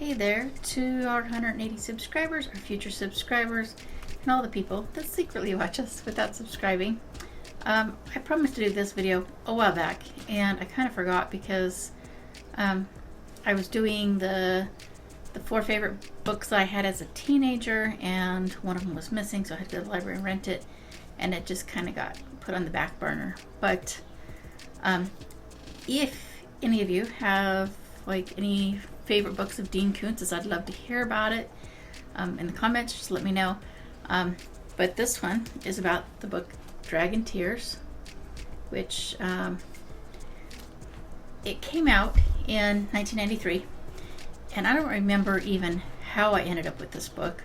Hey there to our 180 subscribers, our future subscribers, and all the people that secretly watch us without subscribing. I promised to do this video a while back, and I kind of forgot because I was doing the 4 favorite books I had as a teenager, and one of them was missing, so I had to go to the library and rent it, and it just kind of got put on the back burner. But if any of you have any favorite books of Dean Koontz, I'd love to hear about it in the comments. Just let me know. But this one is about the book Dragon Tears, which it came out in 1993, and I don't remember even how I ended up with this book.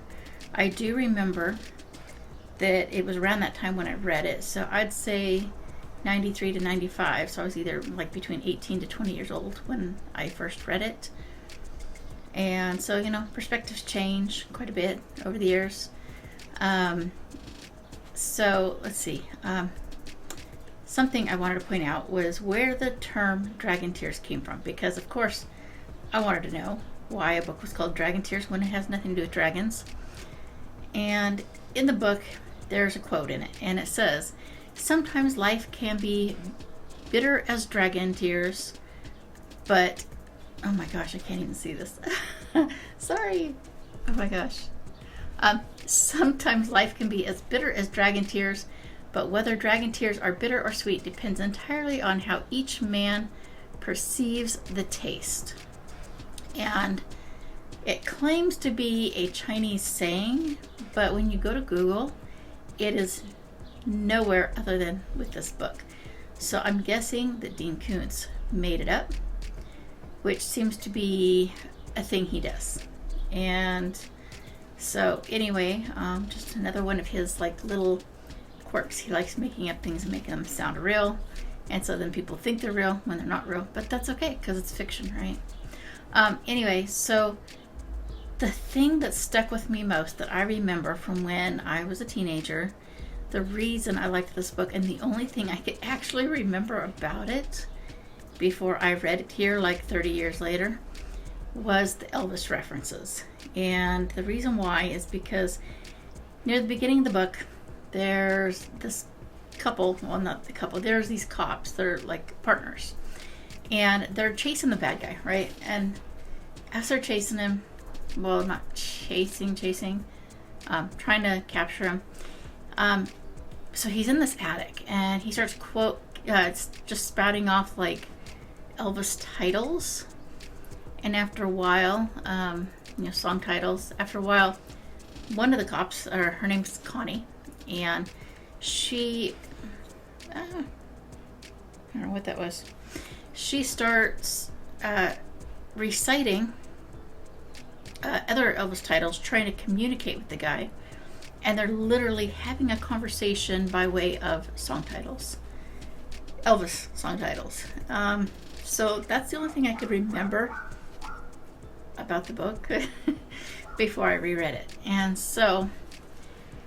I do remember that it was around that time when I read it, so I'd say 93 to 95, so I was either between 18 to 20 years old when I first read it. And so, perspectives change quite a bit over the years. So let's see. Something I wanted to point out was where the term Dragon Tears came from, because of course I wanted to know why a book was called Dragon Tears when it has nothing to do with dragons. And in the book there's a quote in it, and it says, "Sometimes life can be bitter as dragon tears, but..." Oh my gosh, I can't even see this. Sorry. Oh my gosh. "Sometimes life can be as bitter as dragon tears, but whether dragon tears are bitter or sweet depends entirely on how each man perceives the taste." And it claims to be a Chinese saying, but when you go to Google, it is nowhere other than with this book. So I'm guessing that Dean Koontz made it up, which seems to be a thing he does. And so anyway, just another one of his little quirks. He likes making up things and making them sound real, and so then people think they're real when they're not real, but that's okay because it's fiction, right? Anyway, so the thing that stuck with me most that I remember from when I was a teenager, the reason I liked this book, and the only thing I could actually remember about it before I read it here 30 years later, was the Elvis references. And the reason why is because near the beginning of the book, there's this couple, well, not the couple, there's these cops, they're partners, and they're chasing the bad guy, right? And as they're chasing him, well, not chasing, trying to capture him, so he's in this attic, and he starts it's just spouting off Elvis titles, and after a while, song titles. After a while, one of the cops, her name's Connie, and she, I don't know what that was. She starts reciting other Elvis titles, trying to communicate with the guy, and they're literally having a conversation by way of song titles, Elvis song titles. So that's the only thing I could remember about the book before I reread it. And so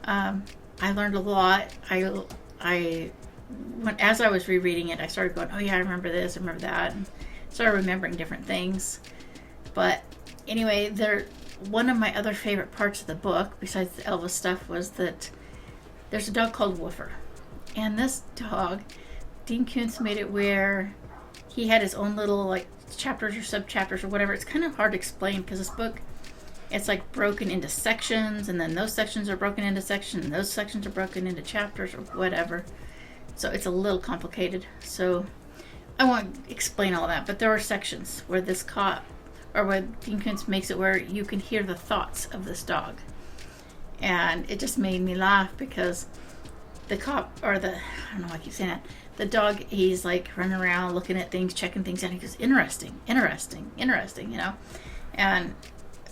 I learned a lot. As I was rereading it, I started going, oh yeah, I remember this, I remember that, and started remembering different things. But anyway, one of my other favorite parts of the book, besides the Elvis stuff, was that there's a dog called Woofer. And this dog, Dean Koontz made it where he had his own little chapters or sub-chapters or whatever. It's kind of hard to explain because this book, it's broken into sections, and then those sections are broken into sections, and those sections are broken into chapters or whatever. So it's a little complicated. So I won't explain all that, but there are sections where this cop, or where Dean Koontz makes it where you can hear the thoughts of this dog. And it just made me laugh because the cop, or I don't know why I keep saying that, the dog, he's running around looking at things, checking things out. He goes, interesting, and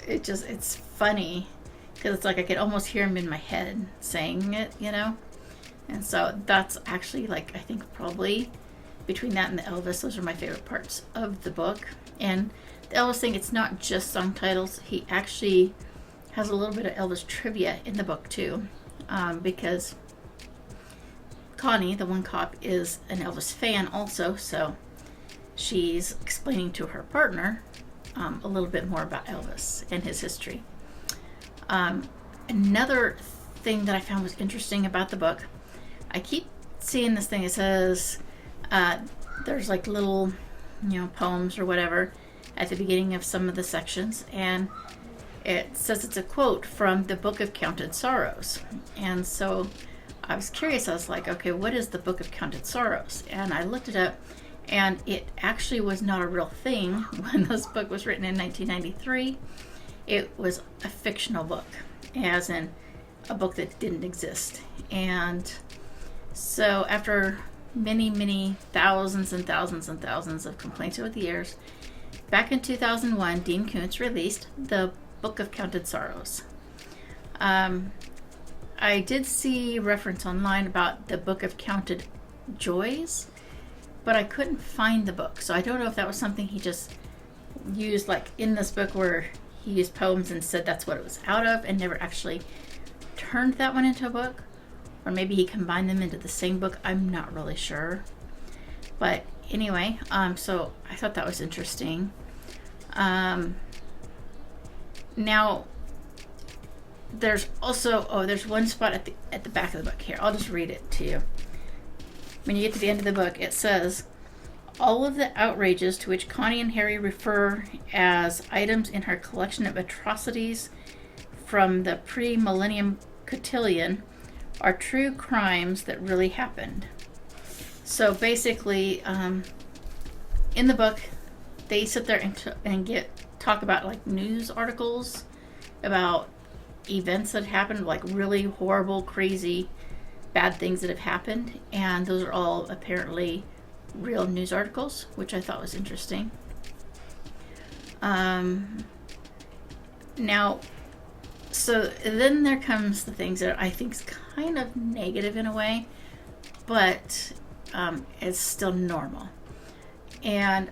it's funny because it's I could almost hear him in my head saying it, and so that's actually I think probably between that and the Elvis, those are my favorite parts of the book. And the Elvis thing, it's not just song titles. He actually has a little bit of Elvis trivia in the book too, because Connie, the one cop, is an Elvis fan also, so she's explaining to her partner a little bit more about Elvis and his history. Another thing that I found was interesting about the book, I keep seeing this thing. It says there's like little, poems or whatever at the beginning of some of the sections, and it says it's a quote from the Book of Counted Sorrows. And so I was curious. I was like, okay, what is the Book of Counted Sorrows? And I looked it up, and it actually was not a real thing when this book was written in 1993. It was a fictional book, as in a book that didn't exist. And so after many, many thousands and thousands and thousands of complaints over the years, back in 2001, Dean Koontz released the Book of Counted Sorrows. I did see reference online about the Book of Counted Joys, but I couldn't find the book. So I don't know if that was something he just used, like in this book where he used poems and said that's what it was out of and never actually turned that one into a book. Or maybe he combined them into the same book. I'm not really sure. But anyway, so I thought that was interesting. Now, there's also, there's one spot at the back of the book here. I'll just read it to you. When you get to the end of the book, it says, all of the outrages to which Connie and Harry refer as items in her collection of atrocities from the pre-millennium cotillion are true crimes that really happened. So basically, in the book, they sit there and talk about like news articles about events that happened, like really horrible, crazy, bad things that have happened, and those are all apparently real news articles, which I thought was interesting. Now, so then there comes the things that I think is kind of negative in a way, but it's still normal. And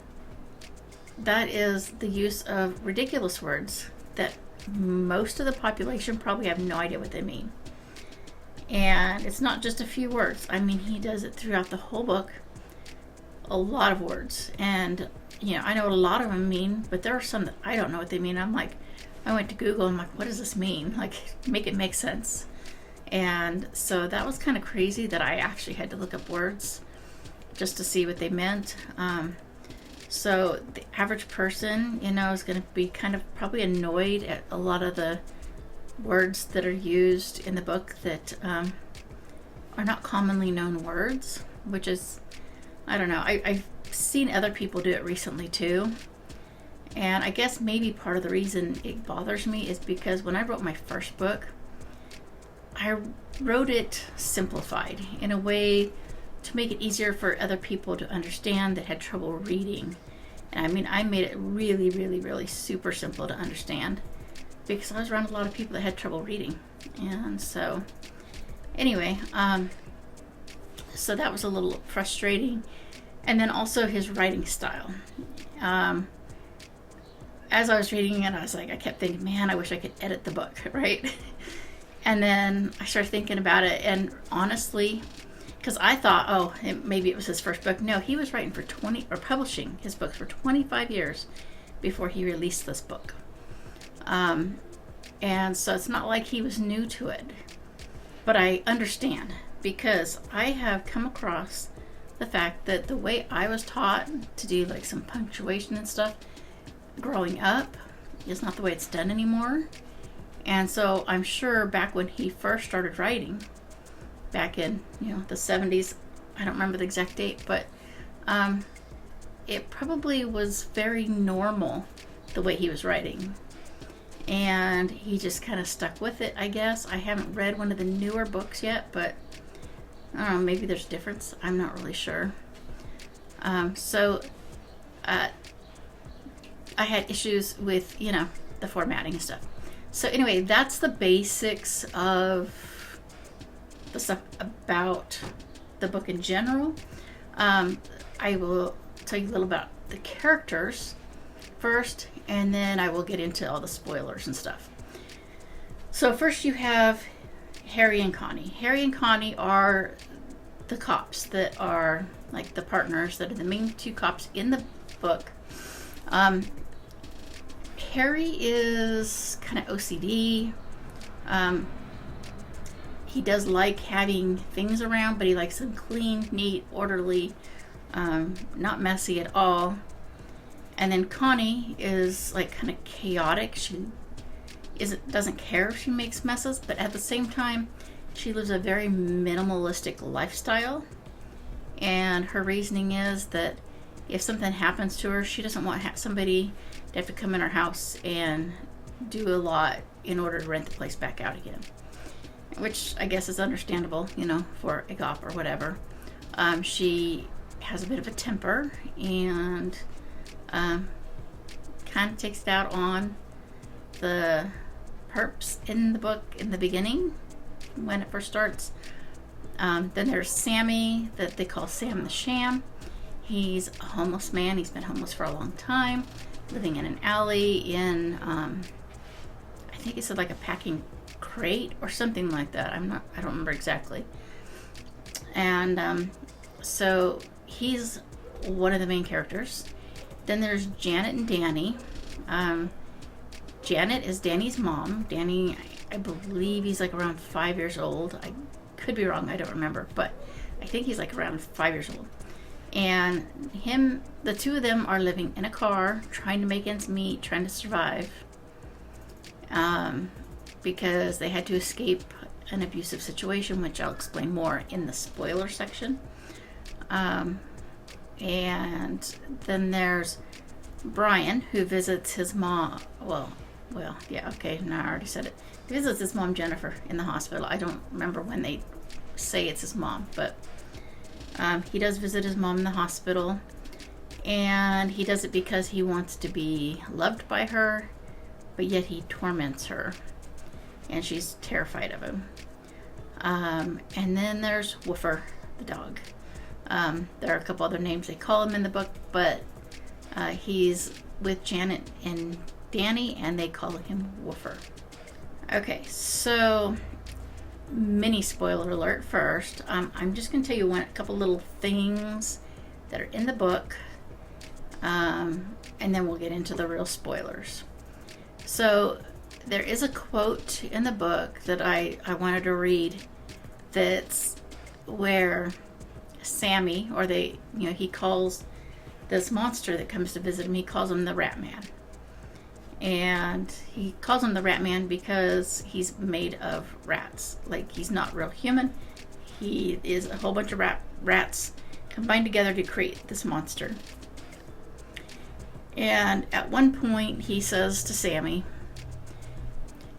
that is the use of ridiculous words that most of the population probably have no idea what they mean. And it's not just a few words. I mean, he does it throughout the whole book. A lot of words. And, I know what a lot of them mean, but there are some that I don't know what they mean. I'm like, I went to Google and I'm like, what does this mean? Like, make it make sense. And so that was kind of crazy that I actually had to look up words just to see what they meant. So the average person, is going to be kind of probably annoyed at a lot of the words that are used in the book that are not commonly known words, which is, I don't know. I've seen other people do it recently too. And I guess maybe part of the reason it bothers me is because when I wrote my first book, I wrote it simplified in a way to make it easier for other people to understand that had trouble reading. And I mean, I made it really, really, really super simple to understand because I was around a lot of people that had trouble reading. And so, anyway, so that was a little frustrating. And then also his writing style. As I was reading it, I kept thinking, man, I wish I could edit the book, right? And then I started thinking about it, and honestly, because I thought, maybe it was his first book. No, he was writing publishing his books for 25 years before he released this book. And so it's not like he was new to it. But I understand, because I have come across the fact that the way I was taught to do like some punctuation and stuff growing up is not the way it's done anymore. And so I'm sure back when he first started writing, back in, the 70s, I don't remember the exact date, but it probably was very normal the way he was writing. And he just kind of stuck with it, I guess. I haven't read one of the newer books yet, but I don't know, maybe there's a difference. I'm not really sure. I had issues with, the formatting and stuff. So anyway, that's the basics of the stuff about the book in general. I will tell you a little about the characters first, and then I will get into all the spoilers and stuff. So first you have Harry and Connie. Harry and Connie are the cops that are like the partners that are the main two cops in the book. Harry is kind of OCD. He does like having things around, but he likes them clean, neat, orderly, not messy at all. And then Connie is like kind of chaotic. She doesn't care if she makes messes, but at the same time, she lives a very minimalistic lifestyle. And her reasoning is that if something happens to her, she doesn't want somebody to have to come in her house and do a lot in order to rent the place back out again. Which I guess is understandable, for a GOP or whatever. She has a bit of a temper and kind of takes it out on the perps in the book in the beginning when it first starts. Then there's Sammy, that they call Sam the Sham. He's a homeless man. He's been homeless for a long time, living in an alley in, I think he said like a packing crate or something like that. I don't remember exactly. And so he's one of the main characters. Then there's Janet and Danny. Janet is Danny's mom. Danny, I believe he's like around 5 years old. I could be wrong, I don't remember, but I think he's like around 5 years old. And the two of them are living in a car, trying to make ends meet, trying to survive, because they had to escape an abusive situation, which I'll explain more in the spoiler section. And then there's Brian, who visits his mom. Well, yeah, okay, no, I already said it. He visits his mom, Jennifer, in the hospital. I don't remember when they say it's his mom, but he does visit his mom in the hospital, and he does it because he wants to be loved by her, but yet he torments her, and she's terrified of him. And then there's Woofer, the dog. There are a couple other names they call him in the book, but he's with Janet and Danny, and they call him Woofer. Okay, so mini spoiler alert first. I'm just going to tell you a couple little things that are in the book, and then we'll get into the real spoilers. So there is a quote in the book that I wanted to read, that's where Sammy, or he calls this monster that comes to visit him, he calls him the Rat Man. And he calls him the Rat Man because he's made of rats. Like, he's not real human. He is a whole bunch of rats combined together to create this monster. And at one point, he says to Sammy,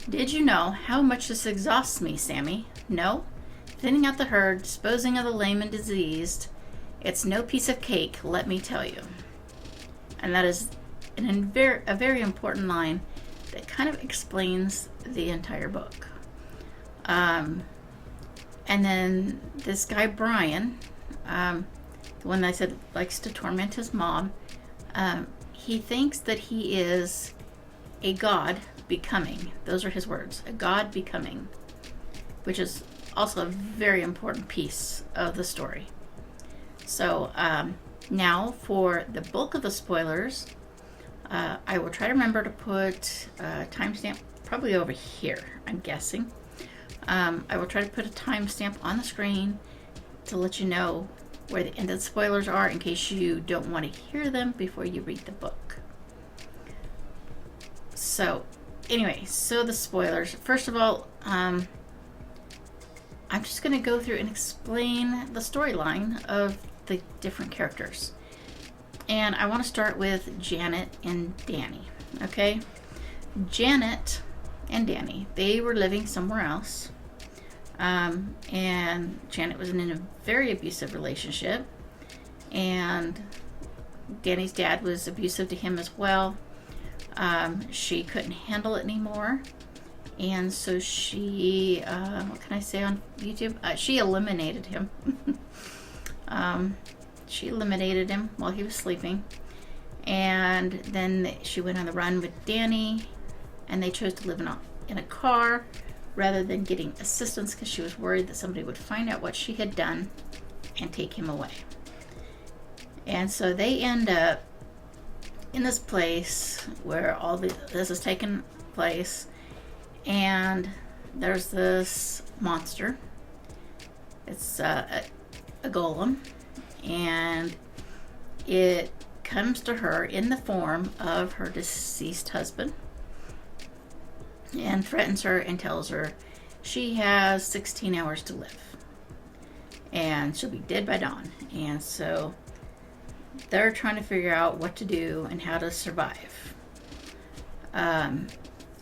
"Did you know how much this exhausts me, Sammy? No? Thinning out the herd, disposing of the lame and diseased. It's no piece of cake, let me tell you." And that is a very important line that kind of explains the entire book. And then this guy Brian, the one that I said likes to torment his mom, he thinks that he is a god becoming. Those are his words, a god becoming, which is also a very important piece of the story. So now for the bulk of the spoilers, I will try to remember to put a timestamp probably over here, I'm guessing. I will try to put a timestamp on the screen to let you know where the end of the spoilers are in case you don't want to hear them before you read the book. So anyway, so the spoilers. First of all, I'm just going to go through and explain the storyline of the different characters. And I want to start with Janet and Danny, okay? Janet and Danny, they were living somewhere else. And Janet was in a very abusive relationship. And Danny's dad was abusive to him as well. She couldn't handle it anymore. And so she, what can I say on YouTube? She eliminated him. She eliminated him while he was sleeping. And then she went on the run with Danny, and they chose to live in a car rather than getting assistance because she was worried that somebody would find out what she had done and take him away. And so they end up in this place where all this is taking place, and there's this monster. It's a golem, and it comes to her in the form of her deceased husband and threatens her and tells her she has 16 hours to live and she'll be dead by dawn. And so they're trying to figure out what to do and how to survive. And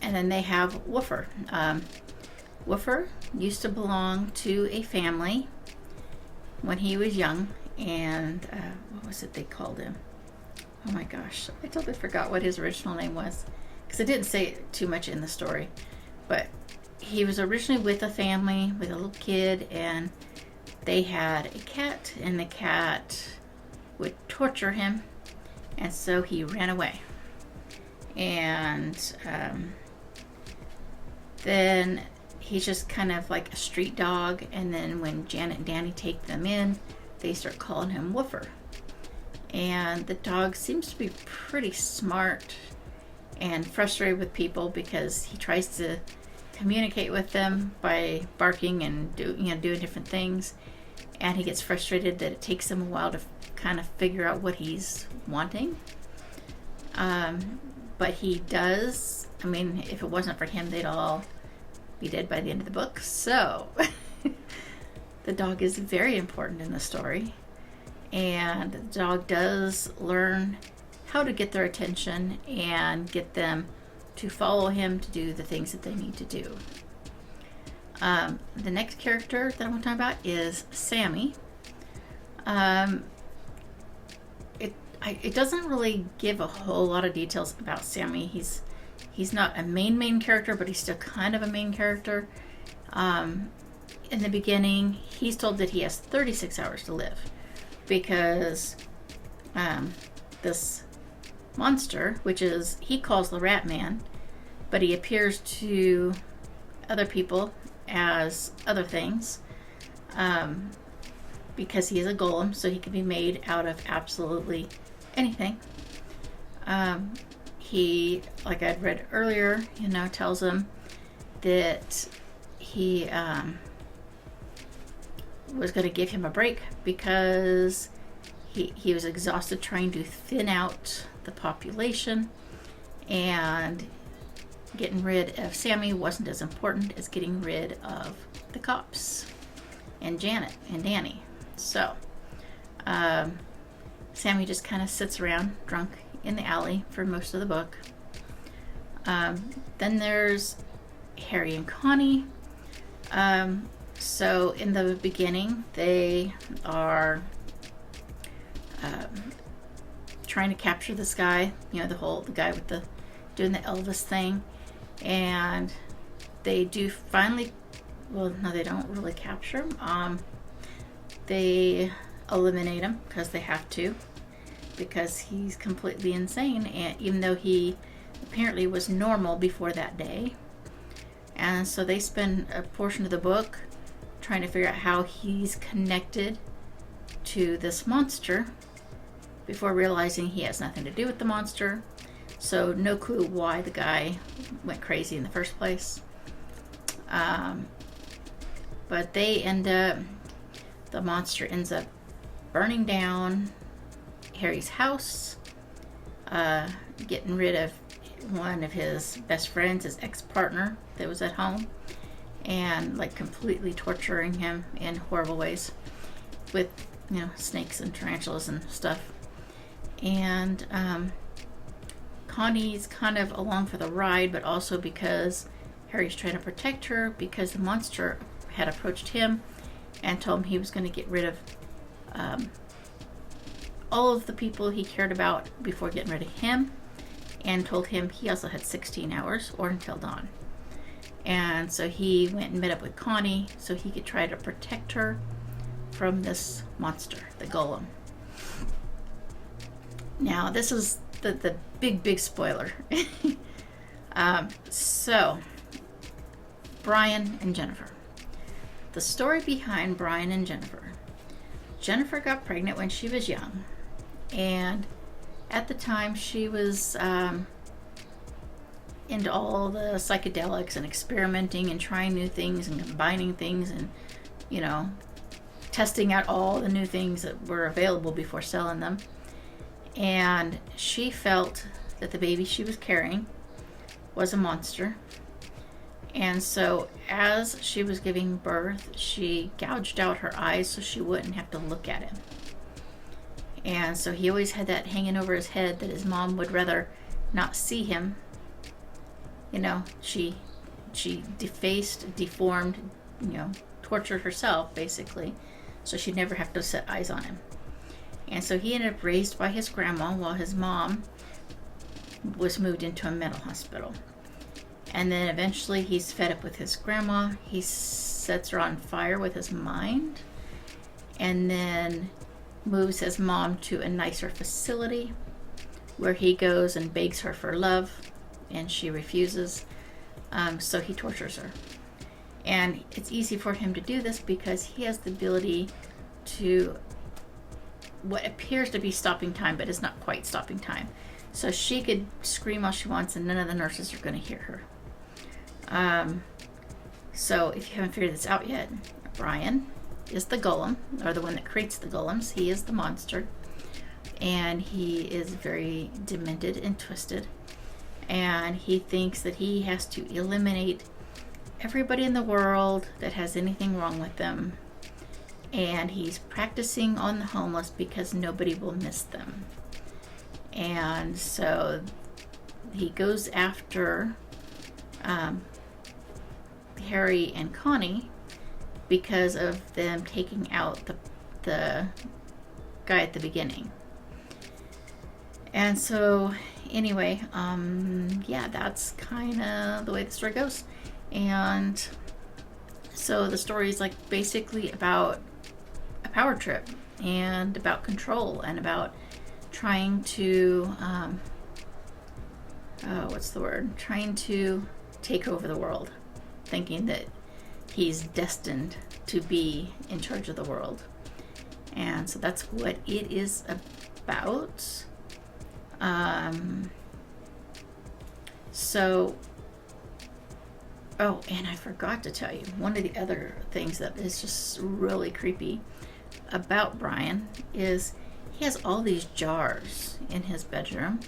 then they have Woofer. Woofer used to belong to a family when he was young, and what was it they called him? Oh my gosh, I totally forgot what his original name was, because it didn't say too much in the story. But he was originally with a family, with a little kid, and they had a cat, and the cat would torture him, and so he ran away. And then he's just kind of like a street dog, and then when Janet and Danny take them in, they start calling him Woofer. And the dog seems to be pretty smart and frustrated with people because he tries to communicate with them by barking and doing different things, and he gets frustrated that it takes him a while to kind of figure out what he's wanting. But he does. I mean, if it wasn't for him, they'd all be dead by the end of the book. So the dog is very important in the story, and the dog does learn how to get their attention and get them to follow him to do the things that they need to do. The next character that I want to talk about is Sammy. It doesn't really give a whole lot of details about Sammy. He's not a main character, but he's still kind of a main character. In the beginning, he's told that he has 36 hours to live because this monster, which is, he calls the Rat Man, but he appears to other people as other things, because he is a golem, so he can be made out of absolutely anything. He, like I'd read earlier, tells him that he was going to give him a break because he was exhausted trying to thin out the population, and getting rid of Sammy wasn't as important as getting rid of the cops and Janet and Danny. So Sammy just kind of sits around drunk in the alley for most of the book. Then there's Harry and Connie. So in the beginning, they are trying to capture this guy, the guy with doing the Elvis thing, and they do finally, well, no, they don't really capture him. They eliminate him because they have to, because he's completely insane, and even though he apparently was normal before that day. And so they spend a portion of the book trying to figure out how he's connected to this monster before realizing he has nothing to do with the monster. So no clue why the guy went crazy in the first place. But the monster ends up burning down Harry's house, getting rid of one of his best friends, his ex-partner that was at home, and like completely torturing him in horrible ways with snakes and tarantulas and stuff. And Connie's kind of along for the ride, but also because Harry's trying to protect her, because the monster had approached him and told him he was going to get rid of all of the people he cared about before getting rid of him, and told him he also had 16 hours or until dawn. And so he went and met up with Connie so he could try to protect her from this monster, the golem. Now, this is the big spoiler. So, Brian and Jennifer. The story behind Brian and Jennifer. Jennifer got pregnant when she was young, and at the time she was into all the psychedelics and experimenting and trying new things and combining things and, you know, testing out all the new things that were available before selling them. And she felt that the baby she was carrying was a monster. And so as she was giving birth, she gouged out her eyes so she wouldn't have to look at him. And so he always had that hanging over his head that his mom would rather not see him. You know, she defaced, deformed, you know, tortured herself basically, so she'd never have to set eyes on him. And so he ended up raised by his grandma while his mom was moved into a mental hospital. And then eventually he's fed up with his grandma. He sets her on fire with his mind, and then moves his mom to a nicer facility where he goes and begs her for love, and she refuses. So he tortures her. And it's easy for him to do this because he has the ability to what appears to be stopping time, but is not quite stopping time. So she could scream all she wants and none of the nurses are going to hear her. So if you haven't figured this out yet, Brian is the golem, or the one that creates the golems. He is the monster, and he is very demented and twisted, and he thinks that he has to eliminate everybody in the world that has anything wrong with them, and he's practicing on the homeless because nobody will miss them. And so he goes after Harry and Connie because of them taking out the guy at the beginning. And so anyway, yeah, that's kind of the way the story goes. And so the story is like basically about a power trip and about control and about trying to trying to take over the world, thinking that he's destined to be in charge of the world. And so that's what it is about. Oh, and I forgot to tell you, one of the other things that is just really creepy about Brian is he has all these jars in his bedroom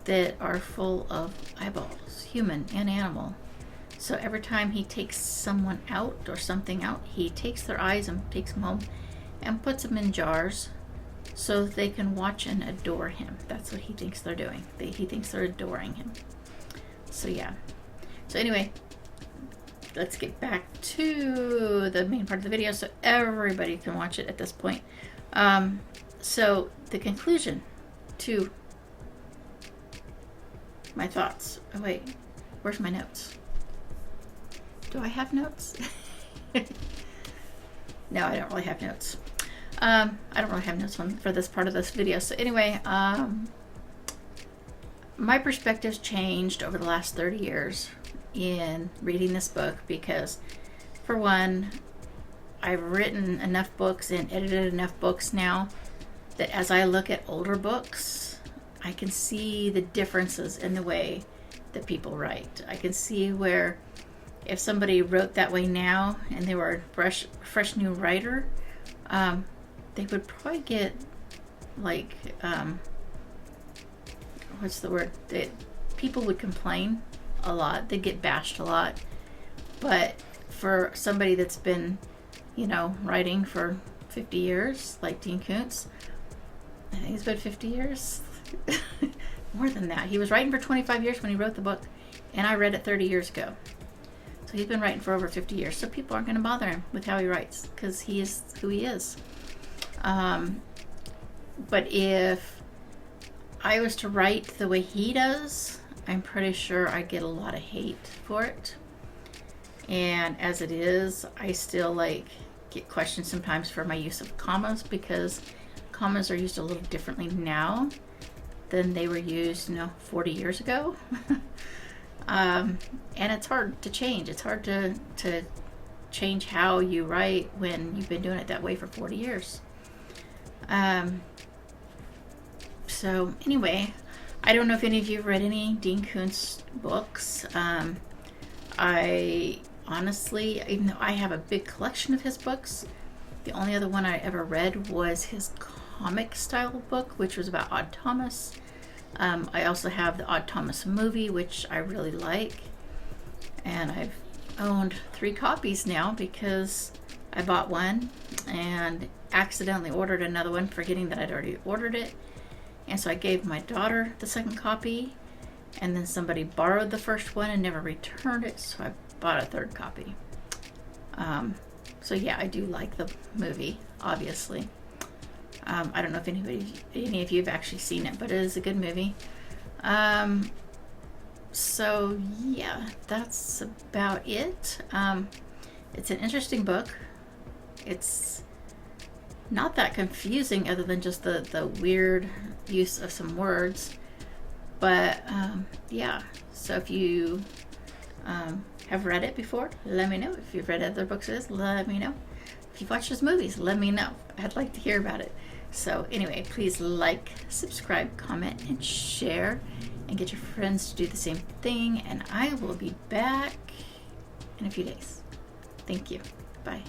that are full of eyeballs, human and animal. So every time he takes someone out or something out, he takes their eyes and takes them home and puts them in jars so they can watch and adore him. That's what he thinks they're doing. He thinks they're adoring him. So yeah. So anyway, let's get back to the main part of the video so everybody can watch it at this point. So the conclusion to my thoughts. Oh wait, where's my notes? Do I have notes? No, I don't really have notes. I don't really have notes for this part of this video. So anyway, my perspective's changed over the last 30 years in reading this book because, for one, I've written enough books and edited enough books now that as I look at older books, I can see the differences in the way that people write. I can see where if somebody wrote that way now and they were a fresh new writer, they would probably get like, what's the word? People would complain a lot. They'd get bashed a lot. But for somebody that's been, writing for 50 years, like Dean Koontz, I think it's been 50 years. More than that. He was writing for 25 years when he wrote the book, and I read it 30 years ago. So he's been writing for over 50 years. So people aren't going to bother him with how he writes because he is who he is. But if I was to write the way he does, I'm pretty sure I'd get a lot of hate for it. And as it is, I still get questioned sometimes for my use of commas because commas are used a little differently now than they were used, 40 years ago. And it's hard to change. It's hard to change how you write when you've been doing it that way for 40 years. So anyway, I don't know if any of you have read any Dean Koontz books. I honestly, even though I have a big collection of his books, the only other one I ever read was his comic style book, which was about Odd Thomas. I also have the Odd Thomas movie, which I really like. And I've owned 3 copies now because I bought one and accidentally ordered another one, forgetting that I'd already ordered it. And so I gave my daughter the second copy, and then somebody borrowed the first one and never returned it, so I bought a 3rd copy. So yeah, I do like the movie, obviously. I don't know if any of you have actually seen it, but it is a good movie. So yeah, that's about it. It's an interesting book. It's not that confusing other than just the weird use of some words. But yeah, so if you have read it before, let me know. If you've read other books of this, let me know. If you've watched his movies, let me know. I'd like to hear about it. So anyway, please like, subscribe, comment, and share, and get your friends to do the same thing. And I will be back in a few days. Thank you. Bye.